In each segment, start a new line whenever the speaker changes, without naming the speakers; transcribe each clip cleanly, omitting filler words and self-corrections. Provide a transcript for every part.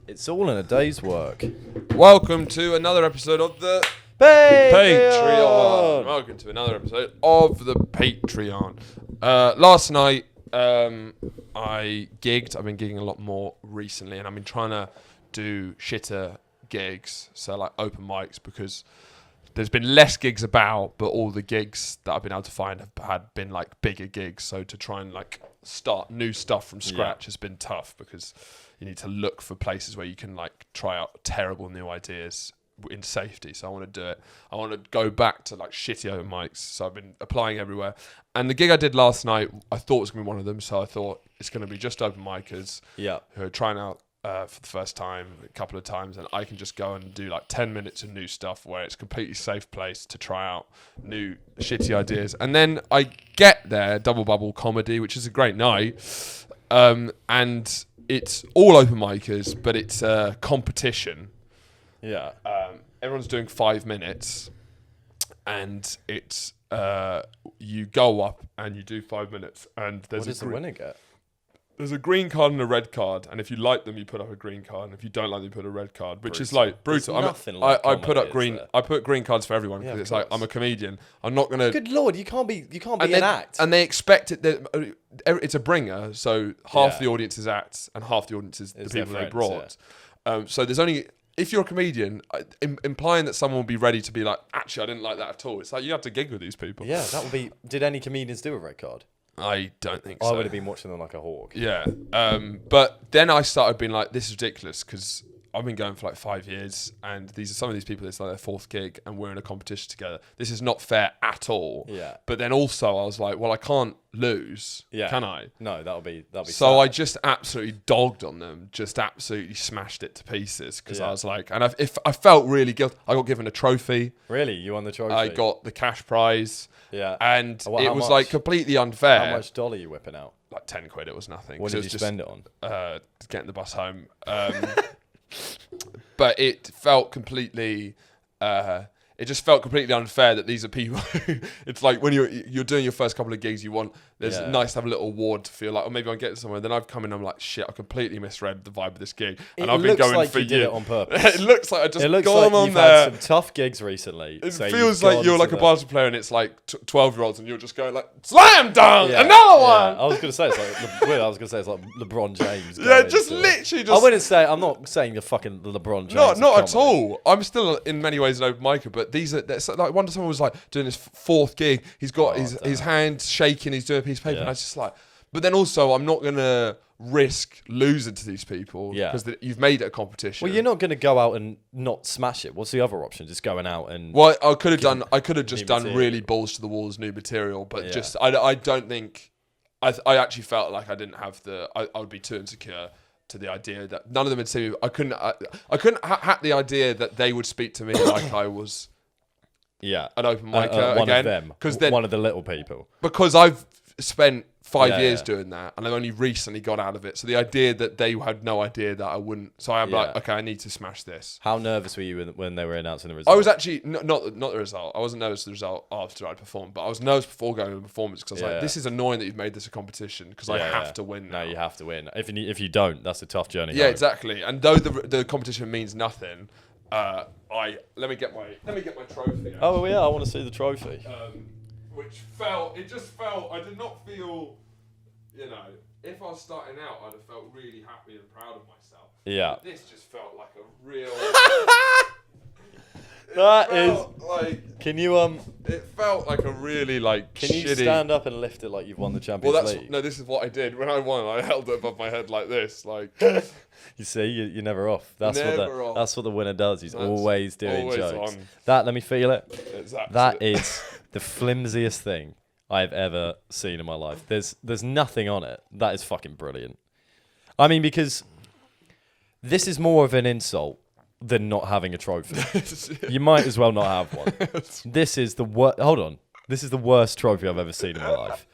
It's all in a day's work.
Welcome to another episode of the Patreon. Welcome to another episode of the Patreon. Last night, I gigged. I've been gigging a lot more recently, and I've been trying to do shitter gigs, so like open mics, because there's been less gigs about, but all the gigs that I've been able to find have been like bigger gigs. So to try and like start new stuff from scratch has been tough, because you need to look for places where you can like try out terrible new ideas in safety. So I want to do it. I want to go back to like shitty open mics. So I've been applying everywhere. And the gig I did last night, I thought was going to be one of them. So I thought it's going to be just open micers who are trying out for the first time a couple of times, and I can just go and do like 10 minutes of new stuff where it's a completely safe place to try out new shitty ideas. And then I get there, Double Bubble Comedy, which is a great night, and it's all open micers, but it's a competition. Everyone's doing 5 minutes, and it's you go up and you do 5 minutes, and there's
what does the winner get?
There's a green card and a red card, and if you like them, you put up a green card, and if you don't like them, you put a red card, which is like brutal. I put up green. I put green cards for everyone, because it's like, I'm a comedian. I'm not gonna.
Good lord, you can't be an act.
And they expect it. It's a bringer, so half the audience is acts and half the audience is the people they brought. So there's only, if you're a comedian, implying that someone will be ready to be like, actually, I didn't like that at all. It's like, you have to gig with these people.
Yeah, that would be. Did any comedians do a red card?
I don't think so.
I would have been watching them like a hawk.
Yeah. But then I started being like, this is ridiculous, because I've been going for like 5 years, and some of these people, it's like their fourth gig, and we're in a competition together. This is not fair at all.
Yeah.
But then also I was like, well, I can't lose, can I?
No, that'll be.
So
sad.
I just absolutely dogged on them, just absolutely smashed it to pieces, because I was like, and I felt really guilty. I got given a trophy.
Really? You won the trophy?
I got the cash prize.
Yeah.
And it was like completely unfair.
How much dollar are you whipping out?
Like 10 quid, it was nothing.
What did you spend it on?
Getting the bus home. But it felt completely... it just felt completely unfair that these are people. It's like when you're doing your first couple of gigs, there's nice to have a little award to feel like, oh, maybe I'm getting somewhere. Then I've come in, I'm like, shit, I completely misread the vibe of this gig, and I've been going for years.
Did it on purpose.
It looks like I just gone
like
on
you've
there.
Had some tough gigs recently.
It feels like you're like a basketball player, and it's like 12-year-olds, and you're just going like, slam dunk, another one.
I was gonna say it's like LeBron James.
Just literally.
I wouldn't say. I'm not saying you're fucking LeBron James.
No, not at all. I'm still in many ways an open micer, but that's like, one time someone was like doing his fourth gig. He's got his hand shaking. He's doing a piece of paper, and I was just like. But then also, I'm not gonna risk losing to these people because you've made it a competition.
Well, you're not gonna go out and not smash it. What's the other option? Just going out and.
Well, I could have just done really balls to the walls new material, but I don't think. I actually felt like I didn't have I would be too insecure to the idea that none of them had seen me. I couldn't hack the idea that they would speak to me like I was.
Yeah,
an open micer
one
again.
Of them, because one of the little people.
Because I've spent 5 years doing that, and I've only recently got out of it. So the idea that they had no idea that I wouldn't. So I'm like, okay, I need to smash this.
How nervous were you when they were announcing the result?
I was actually not the result. I wasn't nervous for the result after I'd performed, but I was nervous before going to the performance, because I was like, this is annoying that you've made this a competition, because I have to win now.
No, you have to win. If you don't, that's a tough journey.
Yeah, exactly. And though the competition means nothing. Let me get my trophy.
Oh yeah, I want to see the trophy.
It just felt, I did not feel, if I was starting out, I'd have felt really happy and proud of myself.
Yeah.
But this just felt like a real.
Can you
It felt like a really like.
Can you stand up and lift it like you've won the Champions League?
No, this is what I did when I won. I held it above my head like this, like.
You see, you're never off. That's what the winner does. He's always doing jokes.
On.
Let me feel it. That is the flimsiest thing I've ever seen in my life. There's nothing on it. That is fucking brilliant. I mean, because this is more of an insult than not having a trophy. You might as well not have one. This is the worst. Hold on. This is the worst trophy I've ever seen in my life.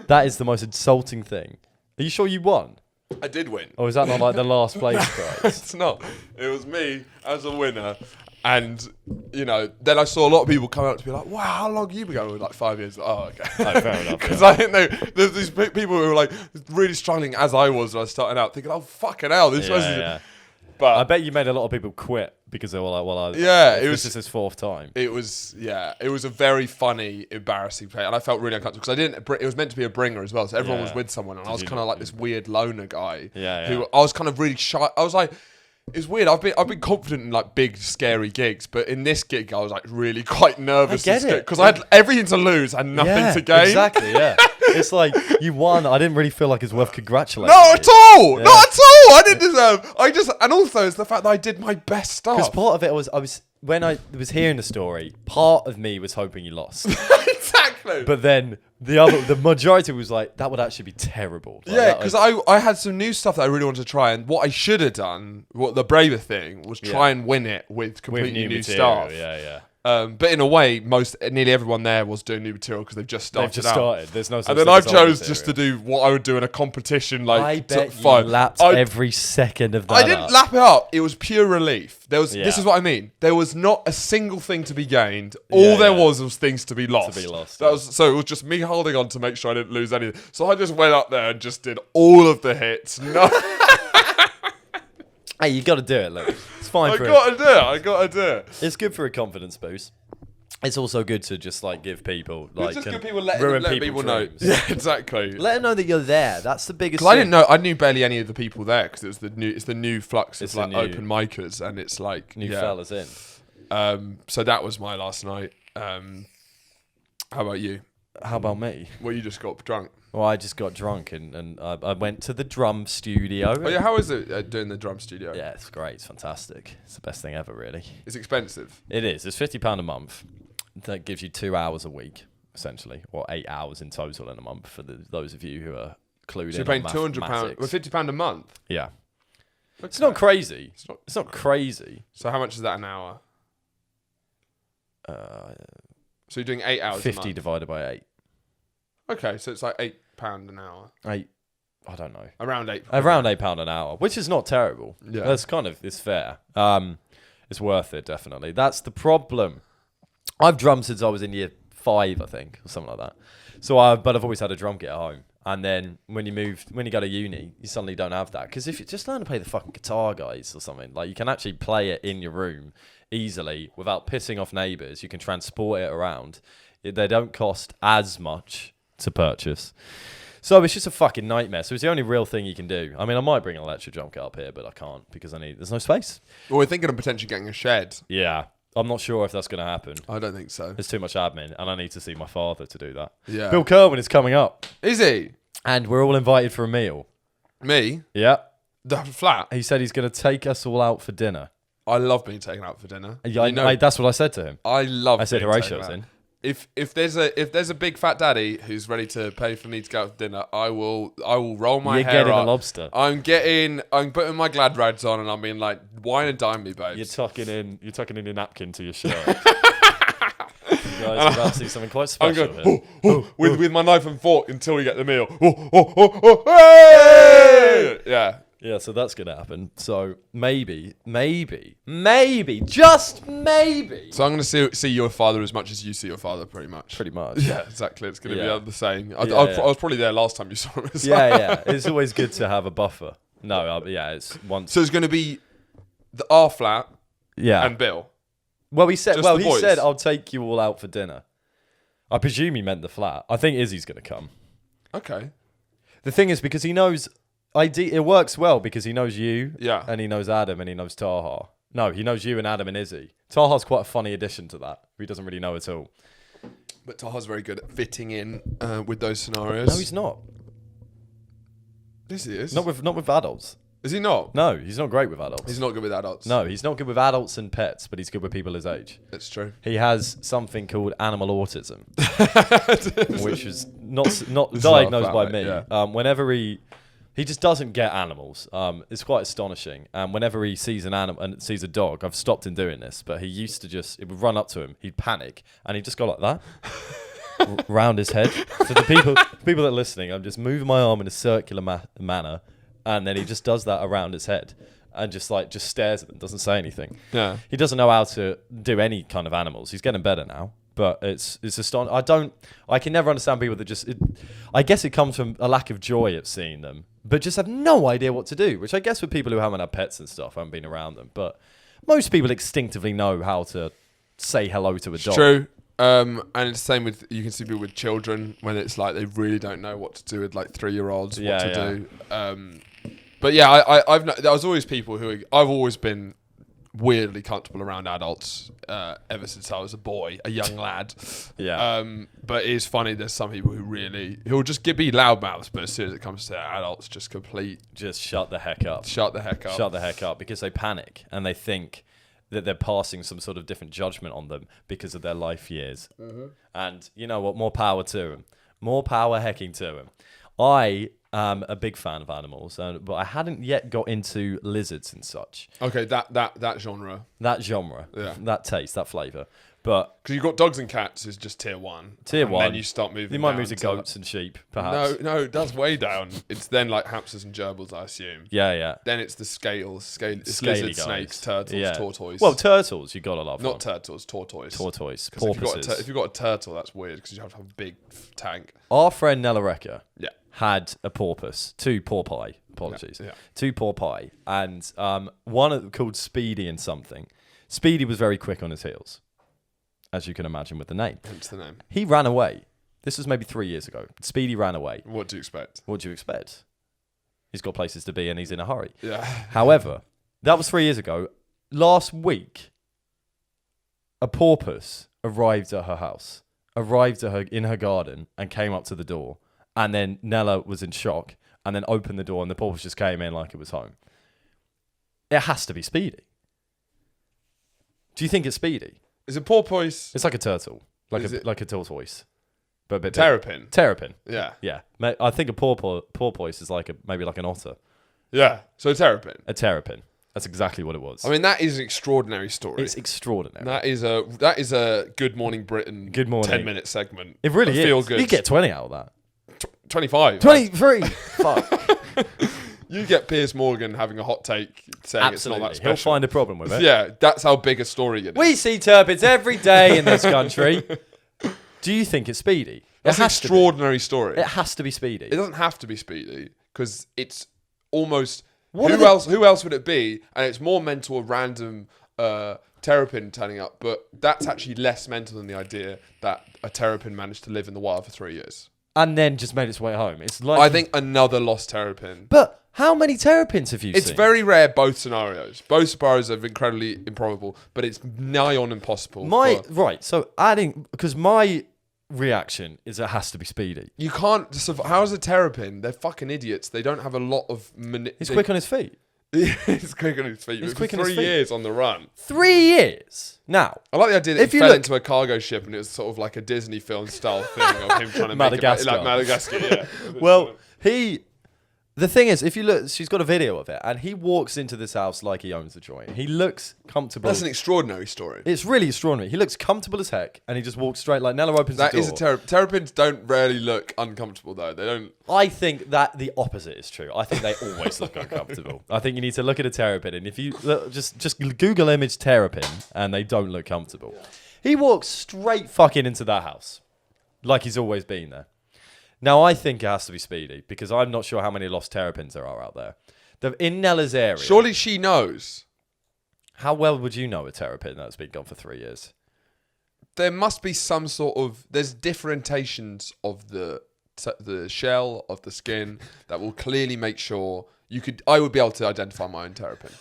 That is the most insulting thing. Are you sure you won?
I did win.
Or is that not like the last place prize?
It's not. It was me as a winner. And, then I saw a lot of people come out to be like, wow, how long have you been going with? Like 5 years. Oh, okay.
Oh, fair enough.
Because I didn't know. There's these people who were like really struggling as I was when I was starting out, thinking, oh, fucking hell. This was. But
I bet you made a lot of people quit because they were like, well, this is his fourth time.
It was a very funny, embarrassing play, and I felt really uncomfortable because it was meant to be a bringer as well, so everyone was with someone, and I was kind of like this weird loner guy. Who I was kind of really shy. I was like, it's weird. I've been confident in like big scary gigs, but in this gig I was like really quite nervous. I get it because I had everything to lose and nothing to gain.
Exactly. Yeah. It's like you won. I didn't really feel like it's worth congratulating.
Not at all. Yeah. Not at all. I didn't deserve. And also it's the fact that I did my best stuff.
Because part of it was when I was hearing the story, part of me was hoping you lost.
Exactly.
But then the majority was like, that would actually be terrible. Like,
yeah, because I had some new stuff that I really wanted to try, and what I should have done, what the braver thing, was try and win it with completely new stuff.
Yeah.
But in a way, nearly everyone there was doing new material because they've just started.
There's no.
And then I chose just to do what I would do in a competition. Like
I bet you lapped every second of that.
I didn't lap it up. It was pure relief. This is what I mean. There was not a single thing to be gained. All there was things to be lost. So it was just me holding on to make sure I didn't lose anything. So I just went up there and just did all of the hits. No.
Hey, you got to do it, look. It's fine.
I gotta do it.
It's good for a confidence boost. It's also good to just like give people like
just give people let people know. Yeah, exactly.
Let them know that you're there. That's the biggest.
Because I didn't know. I knew barely any of the people there because it's the new flux of like open micers, and it's like
new fellas in.
So that was my last night. How about you?
How about me?
Well, you just got drunk.
Well, I just got drunk and I went to the drum studio.
Oh yeah, how is it doing the drum studio?
Yeah, it's great. It's fantastic. It's the best thing ever, really.
It's expensive.
It is. It's £50 a month. That gives you 2 hours a week, essentially, or 8 hours in total in a month for those of you who are clued in.
So you're paying £200, well, £50 a month.
Yeah, okay. It's not crazy. It's not crazy.
So how much is that an hour? So you're doing 8 hours.
50 divided by 8.
Okay, so it's like £8 an hour.
I don't know.
Around £8.
Around £8 an hour, which is not terrible. Yeah, that's it's fair. It's worth it, definitely. That's the problem. I've drummed since I was in year 5, I think, or something like that. But I've always had a drum kit at home. And then when you go to uni, you suddenly don't have that. Because if you just learn to play the fucking guitar, guys, or something, like you can actually play it in your room easily without pissing off neighbours. You can transport it around. They don't cost as much to purchase. So it's just a fucking nightmare. So it's the only real thing you can do. I mean, I might bring an electric drum kit up here, but I can't because there's no space.
Well, we're thinking of potentially getting a shed.
Yeah. I'm not sure if that's going to happen.
I don't think so.
There's too much admin, and I need to see my father to do that.
Yeah.
Bill Kerwin is coming up.
Is he?
And we're all invited for a meal.
Me?
Yeah.
The flat?
He said he's going to take us all out for dinner.
I love being taken out for dinner.
Yeah, that's what I said to him.
I
said Horatio's in.
If there's a big fat daddy who's ready to pay for me to go out for dinner, I will roll my hair up.
You're getting a lobster.
I'm putting my glad rags on and I'm being like, wine and dine me, babes.
You're tucking in your napkin to your shirt. You guys are about to see something quite special here.
With my knife and fork until we get the meal. Hey! Yeah.
Yeah, so that's going to happen. So maybe, just maybe.
So I'm going to see your father as much as you see your father, pretty much.
Pretty much.
Yeah, exactly. It's going to be the same. I was probably there last time you saw him as
well. Yeah. It's always good to have a buffer. No, it's once.
So it's going to be the R flat and Bill.
Well, he said, I'll take you all out for dinner. I presume he meant the flat. I think Izzy's going to come.
Okay.
The thing is, because he knows... it works well because he knows you, and he knows Adam, and he knows Taha. No, he knows you and Adam and Izzy. Taha's quite a funny addition to that. He doesn't really know at all.
But Taha's very good at fitting in with those scenarios.
No, he's not.
Yes, he is.
Not with adults.
Is he not?
No, he's not great with adults.
He's not good with adults.
No, he's not good with adults and pets, but he's good with people his age.
That's true.
He has something called animal autism, which is not diagnosed by me. Yeah. Whenever he just doesn't get animals. It's quite astonishing. And whenever he sees an animal and sees a dog, I've stopped him doing this, but he used to it would run up to him, he'd panic, and he'd just go like that, round his head. So the people that are listening, I'm just moving my arm in a circular manner, and then he just does that around his head, and just stares at them, doesn't say anything.
Yeah.
He doesn't know how to do any kind of animals. He's getting better now. But it's astonishing. I can never understand people that I guess it comes from a lack of joy at seeing them. but just have no idea what to do, which I guess with people who haven't had pets and stuff, haven't been around them. But most people instinctively know how to say hello to a dog.
True. And it's the same with, you can see people with children when it's like they really don't know what to do with like 3-year-olds, what to do. But yeah, there was always people I've always been weirdly comfortable around adults ever since I was a boy, a young lad.
Yeah.
But it is funny, there's some people who'll just be loudmouths, but as soon as it comes to adults, just
shut the heck up.
Shut the heck up
Because they panic and they think that they're passing some sort of different judgment on them because of their life years. Mm-hmm. And you know what? More power to them. More power hecking to them. I am a big fan of animals, but I hadn't yet got into lizards and such.
Okay, that genre.
That genre.
Yeah.
That taste, that flavour. But
because you've got dogs and cats is just tier 1.
Tier 1.
Then you start moving.
You might move to goats and sheep, perhaps.
No, that's way down. It's then like hamsters and gerbils, I assume.
Yeah.
Then it's the lizards,
Scaly
snakes, turtles, tortoise.
Well, turtles, you gotta love.
Not turtles, tortoise.
Porpoises.
If you've got a turtle, that's weird because you have to have a big tank.
Our friend Nella Recca
had
a porpoise, 2 porpoise. Apologies,
Yeah.
2 porpoise, and one called Speedy and something. Speedy was very quick on his heels, as you can imagine with the name.
Hence the name.
He ran away. This was maybe 3 years ago. Speedy ran away.
What do you expect?
What do you expect? He's got places to be and he's in a hurry.
Yeah.
However, that was 3 years ago. Last week, a porpoise arrived at her house, arrived at her in her garden, and came up to the door. And then Nella was in shock, and then opened the door, and the porpoise just came in like it was home. It has to be Speedy. Do you think it's Speedy?
Is it porpoise?
It's like a turtle, like a tortoise, but a bit
terrapin.
Terrapin.
Yeah.
Yeah. I think a porpoise is maybe like an otter.
Yeah. So terrapin.
A terrapin. That's exactly what it was.
I mean, that is an extraordinary story.
It's extraordinary.
That is a Good Morning Britain.
Good morning.
10-minute segment.
It really is.
Feel good.
You get 20 out of that.
25.
23. Fuck.
You get Piers Morgan having a hot take saying
Absolutely.
It's not that special.
He'll find a problem with it.
Yeah, that's how big a story it is.
We see terrapins every day in this country. Do you think it's Speedy?
That's an extraordinary story.
It has to be Speedy.
It doesn't have to be Speedy because it's almost... Who else would it be? And it's more mental, a random terrapin turning up, but that's actually less mental than the idea that a terrapin managed to live in the wild for 3 years.
And then just made its way home. It's like
I think another lost terrapin.
But how many terrapins have you seen?
It's very rare, both scenarios. Both scenarios are incredibly improbable, but it's nigh on impossible.
So adding... Because my reaction is it has to be Speedy.
You can't... How's a terrapin? They're fucking idiots. They don't have a lot of...
He's quick on his feet.
He's quick on his feet.
He's
for
quick on his
3
feet.
years on the run.
3 years? Now...
I like the idea that he fell into a cargo ship and it was sort of like a Disney film style thing of him trying to
Madagascar.
make it like Madagascar, yeah.
Well, the thing is, if you look, she's got a video of it, and he walks into this house like he owns the joint. He looks comfortable.
That's an extraordinary story.
It's really extraordinary. He looks comfortable as heck, and he just walks straight. Like Nella opens the door.
That is a terrapins don't rarely look uncomfortable though. They don't.
I think that the opposite is true. I think they always look uncomfortable. I think you need to look at a terrapin, and if you just Google image terrapin, and they don't look comfortable. He walks straight fucking into that house, like he's always been there. Now, I think it has to be Speedy, because I'm not sure how many lost terrapins there are out there. In Nella's area...
Surely she knows.
How well would you know a terrapin that's been gone for 3 years?
There must be some sort of... There's differentiations of the shell, of the skin, that will clearly make sure... I would be able to identify my own terrapin.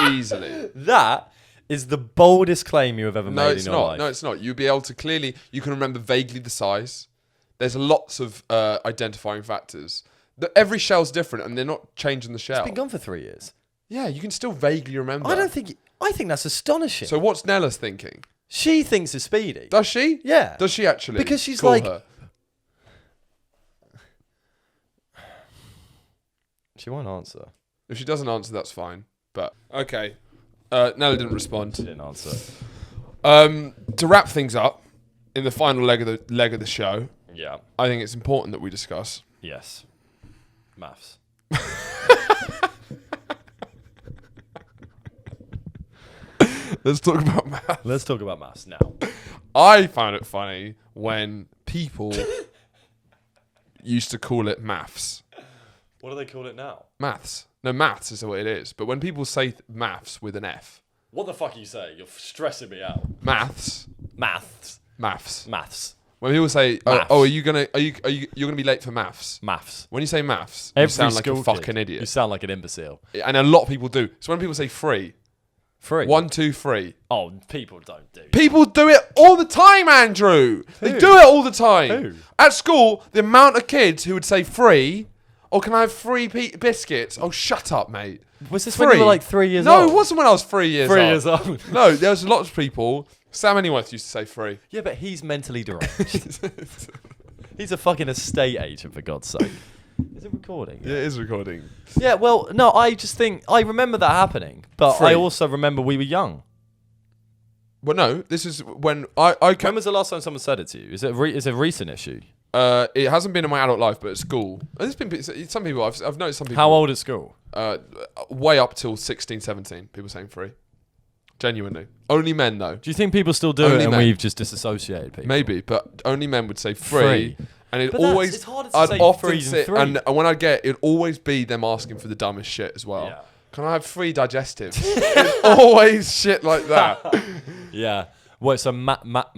Easily.
That is the boldest claim you have ever made in your life.
No, it's not. You'd be able to clearly... You can remember vaguely the size... There's lots of identifying factors. Every shell's different, and they're not changing the shell.
It's been gone for 3 years.
Yeah, you can still vaguely remember.
I think that's astonishing.
So what's Nella's thinking?
She thinks it's Speedy.
Does she?
Yeah.
Does she actually?
Because she's
call
like...
her?
She won't answer.
If she doesn't answer, that's fine. But, okay. Nella didn't respond.
She didn't answer.
To wrap things up, in the final leg of the show...
Yeah.
I think it's important that we discuss.
Yes. Maffs.
Let's talk about maths.
Let's talk about maths now.
I found it funny when people used to call it maths.
What do they call it now?
Maths. No, maths is what it is. But when people say maths with an F.
What the fuck are you saying? You're stressing me out.
Maths.
Maths.
When people say, "Oh, you're gonna be late for maths?"
Maths.
When you say maths,
Every
you sound like a
school
fucking
kid,
idiot.
You sound like an imbecile.
And a lot of people do. So when people say free, 1, 2, 3.
Oh, people don't do.
People do it all the time, Andrew. They do it all the time.
Who?
At school, the amount of kids who would say free, or can I have free biscuits? Oh, shut up, mate.
Was this when you were like 3 years old?
No, it wasn't when I was 3 years old.
3 years old.
No, there was lots of people. Sam Anyworth used to say free.
Yeah, but he's mentally deranged. He's a fucking estate agent, for God's sake. Is it recording?
Yeah, it is recording.
Yeah, well, no, I just think... I remember that happening, but
Free.
I also remember we were young.
Well, no, this is when I
When was the last time someone said it to you? Is it a recent issue?
it hasn't been in my adult life, but at school. There's been some people, I've noticed some people...
How old at school?
Way up till 16, 17, people saying free. Genuinely. Only men, though.
Do you think people still do
Only
it and
men.
we've just disassociated people?
Maybe, but only men would say free. And it
But
always...
it's harder to
I'd
say
often
free than
say...
three.
And when I'd get... It'd always be them asking for the dumbest shit as well.
Yeah.
Can I have free digestives? It's always shit like that.
Yeah. Wait, so maths.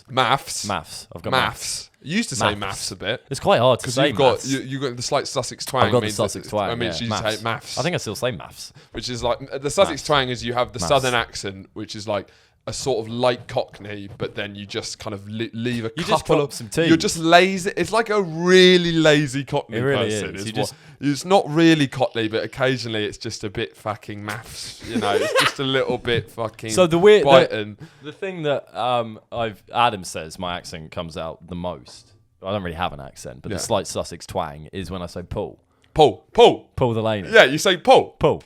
Maths.
I've got
Maths. You used to say
Maths.
maths a bit.
It's quite hard to
Because
say
you've got
maths.
you got the slight Sussex twang.
I've got the
means
Sussex
that-
twang.
I mean,
yeah.
you say maths.
I think I still say maths.
Which is like the Sussex
Maths.
twang is you have the
Maths.
southern accent, which is like a sort of light Cockney, but then you just kind of leave a
You just
couple
drop
of
some T's.
You're just lazy. It's like a really lazy Cockney
It really
person.
is.
It's not really Cockney, but occasionally it's just a bit fucking maths. You know, it's just a little bit fucking.
So the thing that Adam says my accent comes out the most. I don't really have an accent, but
Yeah.
the slight Sussex twang is when I say Paul.
Paul.
Paul Delaney.
Yeah, you say Paul.
Paul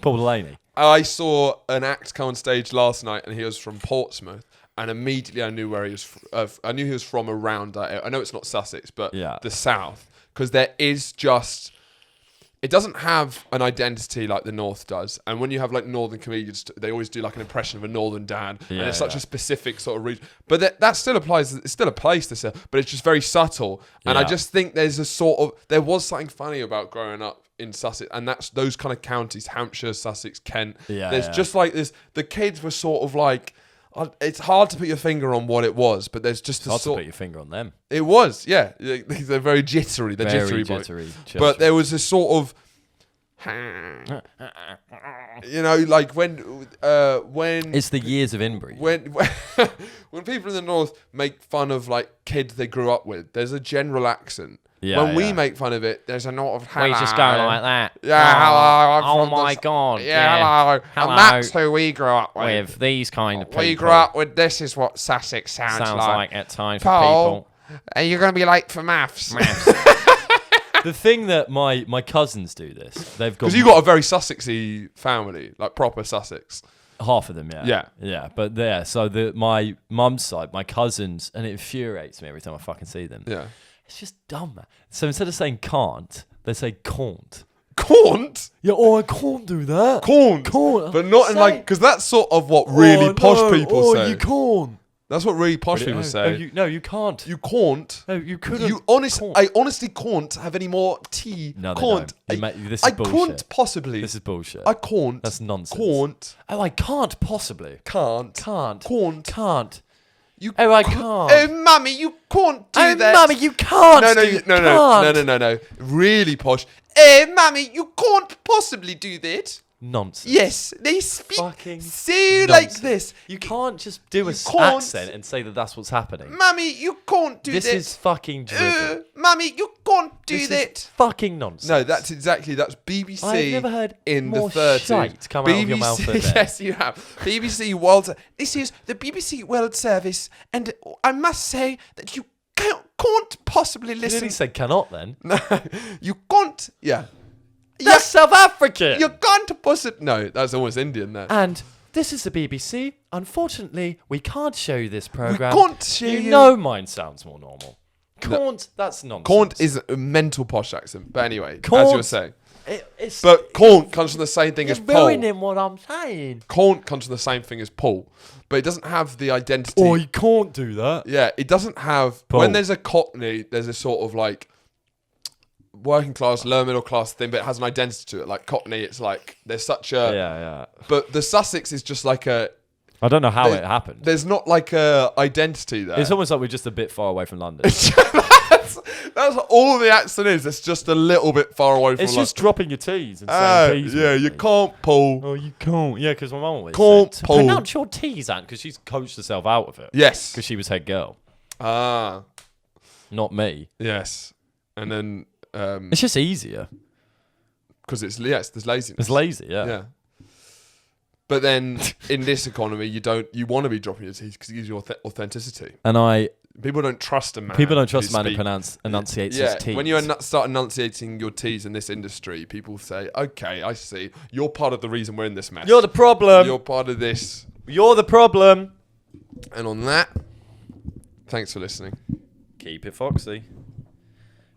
Delaney.
I saw an act come on stage last night, and he was from Portsmouth, and immediately I knew where he was. I knew he was from around that area. I know it's not Sussex, but the south, because there is just. It doesn't have an identity like the North does, and when you have like northern comedians, they always do like an impression of a northern dad, and it's such a specific sort of region. But that still applies. It's still a place to say, but it's just very subtle. And I just think there was something funny about growing up in Sussex, and that's those kind of counties: Hampshire, Sussex, Kent. There's just like this. The kids were sort of like. It's hard to put your finger on what it was, but there's just
It's hard to put your finger on them.
It was, yeah. They're very jittery. They're
Very
jittery.
jittery.
But there was a sort of, you know, like when
It's the years of inbreeding.
when people in the North make fun of like kids they grew up with, there's a general accent. When we make fun of it, there's a lot of hello.
We just go like that.
Yeah, hello.
Oh my God.
Yeah, hello. And that's who we grew up with.
With these kind of people.
We grew up with this is what Sussex sounds
like at times
Paul,
for people.
Are you going to be late for maths?
The thing that my cousins do this, they've got...
Because you got a very Sussexy family, like proper Sussex.
Half of them, yeah. But so my mum's side, my cousins, and it infuriates me every time I fucking see them.
Yeah.
It's just dumb, man. So instead of saying can't, they say can't.
Can't?
Yeah, I can't do that.
Can't. But not in like... Because that's sort of what really posh people say.
You can't.
That's what really posh people say.
No, you can't.
You can't.
No, you couldn't.
I honestly can't have any more tea.
No, they
can't.
don't. This is bullshit.
I can't possibly.
This is bullshit.
I can't.
That's nonsense.
Can't.
Oh, I can't possibly.
Can't.
Can't.
You
I
can't.
can't.
Oh, mummy, you can't do that.
Mummy, you can't.
No. Really posh. Oh, mummy, you can't possibly do that.
Nonsense.
Yes, they speak
Fucking
so
nonsense.
like this.
You can't just do an
can't.
accent and say that that's what's happening.
Mummy, you can't do
This
that.
is fucking drivel.
Mummy, you can't do
This
that.
is fucking nonsense.
No, that's BBC.
I've never heard
in
more
the 30s.
shite come out of your mouth than that.
Yes, you have. BBC World. This is the BBC World Service, and I must say that you can't possibly
You
listen.
nearly said cannot then.
No, you can't. Yeah.
That's South African.
You can't possibly. No, that's almost Indian there.
And this is the BBC. Unfortunately, we can't show you this program.
We can't show you.
You know mine sounds more normal. Can't, that's nonsense.
Can't is a mental posh accent. But anyway, as
Can't.
you were saying.
It's
But can't comes from the same thing as
you're
Paul.
ruining what I'm saying.
Can't comes from the same thing as Paul. But it doesn't have the identity.
Oh, you can't do that.
Yeah, it doesn't have...
Paul.
When there's a Cockney, there's a sort of like... working class, lower middle class thing, but it has an identity to it. Like Cockney, it's like there's such a
Yeah.
But the Sussex is just like a.
I don't know how it happened.
There's not like a identity there.
It's almost like we're just a bit far away from London.
That's all the accent is. It's just a little bit far away from.
It's just dropping your T's and saying P's.
Yeah, you can't pull.
Oh, you can't. Yeah, because my mum always
Can't
said,
pull.
pronounce your T's, Ant, because she's coached herself out of it.
Yes.
Because she was head girl.
Ah.
Not me.
Yes. And then.
It's just easier.
Because there's laziness.
It's lazy, yeah.
Yeah. But then in this economy, you want to be dropping your T's because it gives you authenticity.
And
people don't trust a man.
People don't trust a man
who
who enunciates his T's.
When you start enunciating your T's in this industry, people say, "Okay, I see. You're part of the reason we're in this mess.
You're the problem.
You're part of this.
You're the problem."
And on that, thanks for listening.
Keep it foxy.